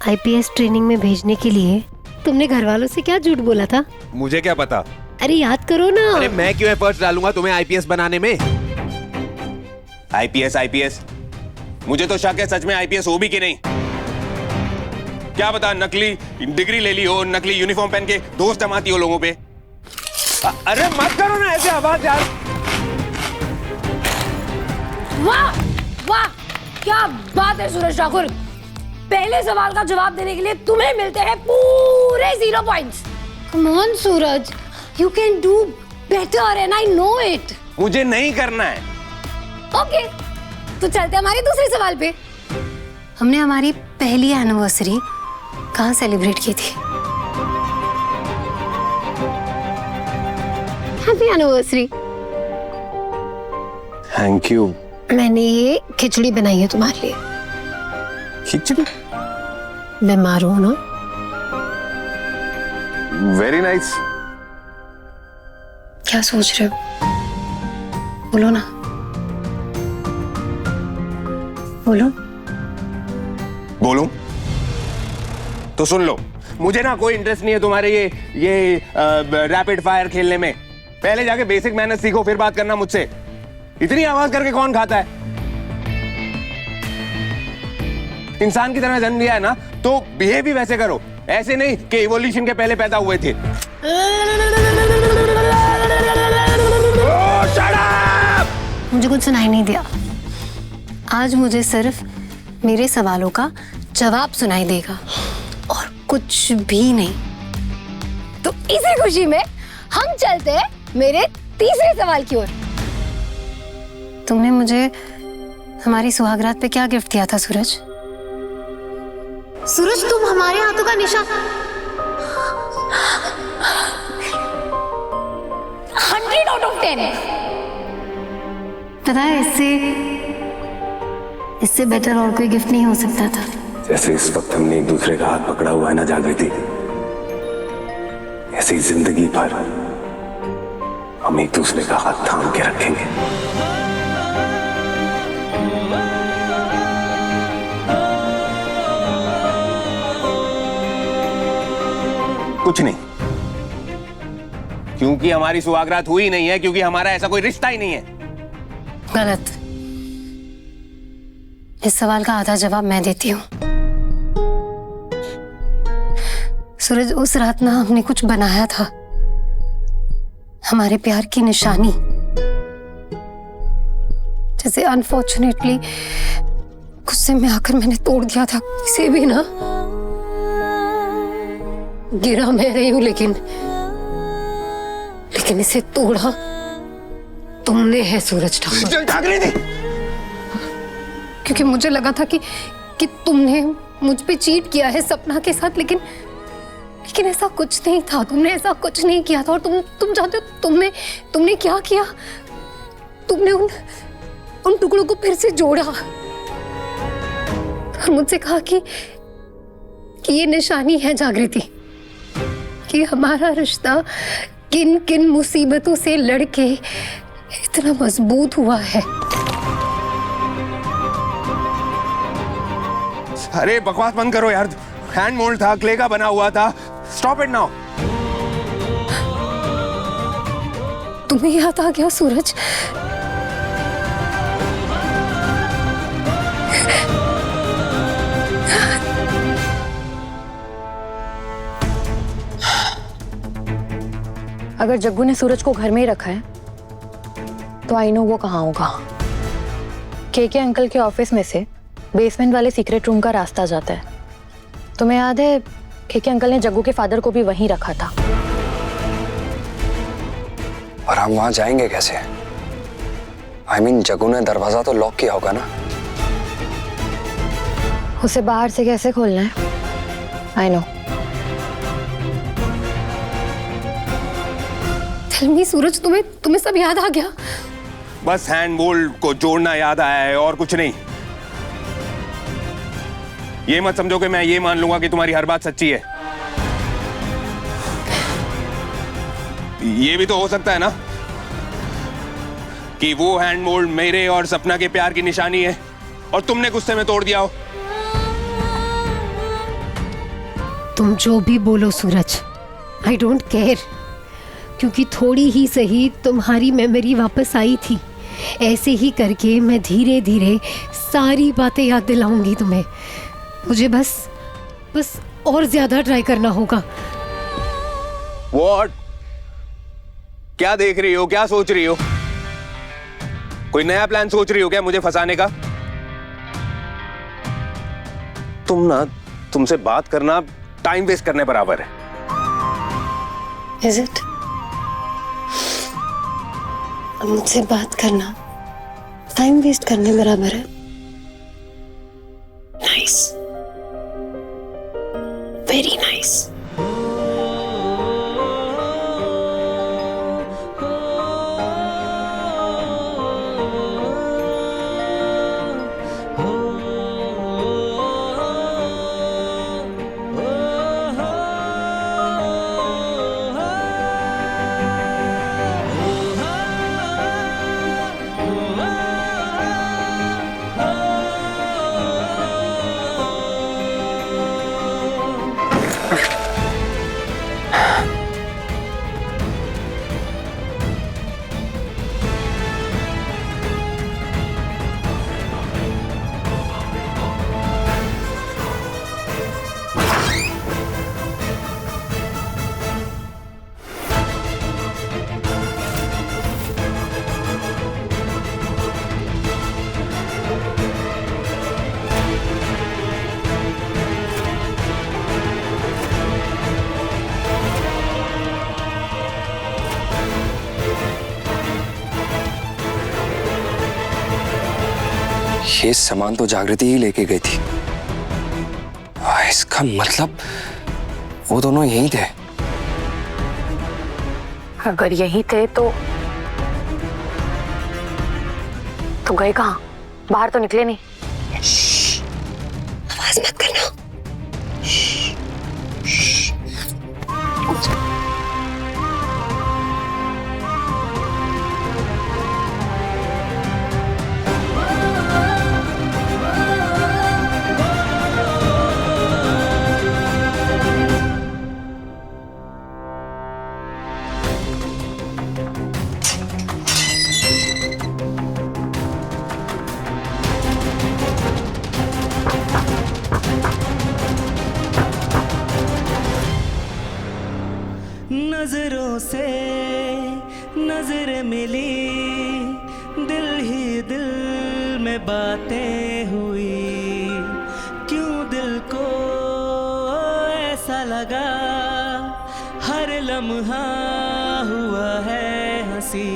IPS training में भेजने के लिए तुमने घर वालों से क्या झूठ बोला था? मुझे क्या पता। अरे याद करो ना। अरे मैं क्यों एफर्ट्स डालूंगा तुम्हें आईपीएस बनाने में? आईपीएस मुझे तो शक है सच में आईपीएस हो भी कि नहीं। क्या पता नकली डिग्री ले ली हो, नकली यूनिफॉर्म पहन के दोस्त जमाती हो लोगों पे। अरे मत करो ना ऐसे आवाज यार। वाह वाह, क्या बात है सूरज ठाकुर। पहले सवाल का जवाब देने के लिए तुम्हें मिलते हैं पूरे 0 points. Come on Suraj, you can do better and I know it. मुझे नहीं करना है। ओके, तो चलते हमारे दूसरे सवाल पे। हमने हमारी पहली एनिवर्सरी कहाँ सेलिब्रेट की थी? Happy anniversary. Thank you. मैंने ये खिचड़ी बनाई है तुम्हारे लिए। खिचड़ी? बीमार हो ना? Very nice. क्या सोच रहे हो? बोलो ना, बोलो। बोलूं? तो सुन लो, मुझे ना कोई इंटरेस्ट नहीं है तुम्हारे ये रैपिड फायर खेलने में। पहले जाके बेसिक मैनर्स सीखो, फिर बात करना मुझसे। इतनी आवाज करके कौन खाता है? इंसान की तरह जन्म लिया है ना, तो बिहेव भी वैसे करो, ऐसे नहीं कि इवोल्यूशन के पहले पैदा हुए थे। मुझे कुछ सुनाई नहीं दिया। आज मुझे सिर्फ मेरे सवालों का जवाब सुनाई देगा और कुछ भी नहीं। तो इसी खुशी में हम चलते हैं मेरे तीसरे सवाल की ओर। तुमने मुझे हमारी सुहागरात पे क्या गिफ्ट दिया था सूरज? सूरज, तुम हमारे हाथों का निशान 100 out of 10। पता है, इससे बेटर और कोई गिफ्ट नहीं हो सकता था। जैसे इस वक्त हमने एक दूसरे का हाथ पकड़ा हुआ है ना जागृति, ऐसे ही जिंदगी भर हम एक दूसरे का हाथ थाम के रखेंगे। कुछ नहीं, क्योंकि हमारी सुहागरात हुई नहीं है, क्योंकि हमारा ऐसा कोई रिश्ता ही नहीं है। गलत। इस सवाल का आधा जवाब मैं देती हूँ। सूरज, उस रात ना हमने कुछ बनाया था, हमारे प्यार की निशानी, जैसे अनफॉर्चुनेटली गुस्से में आकर मैंने तोड़ दिया था। इसे भी ना, गिरा मैं रही हूं, लेकिन इसे तोड़ा तुमने है सूरज ठाकुर। क्योंकि मुझे लगा था कि तुमने मुझ पे चीट किया है सपना के साथ, लेकिन ऐसा कुछ नहीं था। तुमने ऐसा कुछ नहीं किया था। और तुम जानते हो तुमने क्या किया? तुमने उन टुकड़ों को फिर से जोड़ा और मुझसे कहा कि ये निशानी है जागृति, कि हमारा रिश्ता किन किन मुसीबतों से लड़के इतना मजबूत हुआ है। अरे बकवास बंद करो यार। हैंड मोल्ड था, क्ले का बना हुआ था। Stop it now. तुम्हें याद आ गया सूरज? अगर जग्गू ने सूरज को घर में ही रखा है तो आई नो वो कहाँ होगा। केके अंकल के ऑफिस में से बेसमेंट वाले सीक्रेट रूम का रास्ता जाता है। तुम्हें याद है केके अंकल ने जग्गू के फादर को भी वहीं रखा था। और हम वहां जाएंगे कैसे? I mean, जग्गू ने दरवाजा तो लॉक किया होगा ना? उसे बाहर से कैसे खोलना है? I know. टेल मी सूरज, तुम्हें सब याद आ गया? बस हैंड मोल्ड को जोड़ना याद आया है और कुछ नहीं। ये मत समझो कि मैं ये मान लूंगा कि तुम्हारी हर बात सच्ची है। ये भी तो हो सकता है ना कि वो हैंड मोल्ड मेरे और सपना के प्यार की निशानी है और तुमने गुस्से में तोड़ दिया हो। तुम जो भी बोलो सूरज, आई डोंट केयर, क्योंकि थोड़ी ही सही तुम्हारी मेमोरी वापस आई थी। ऐसे ही करके मैं धीरे धीरे सारी बातें याद दिलाऊंगी तुम्हें। मुझे बस और ज्यादा ट्राई करना होगा। What? क्या देख रही हो, क्या सोच रही हो? कोई नया प्लान सोच रही हो क्या मुझे फंसाने का? तुमसे बात करना टाइम वेस्ट करने बराबर है। Is it? मुझसे बात करना टाइम वेस्ट करने बराबर है। Nice, very nice. ये सामान तो जागृति ही लेके गई थी। इसका मतलब वो दोनों यहीं थे। अगर यहीं थे तो गए कहाँ? बाहर तो निकले नहीं। आवाज मत करना। नजरों से नजर मिली, दिल ही दिल में बातें हुई, क्यों दिल को ऐसा लगा, हर लम्हा हुआ है हंसी।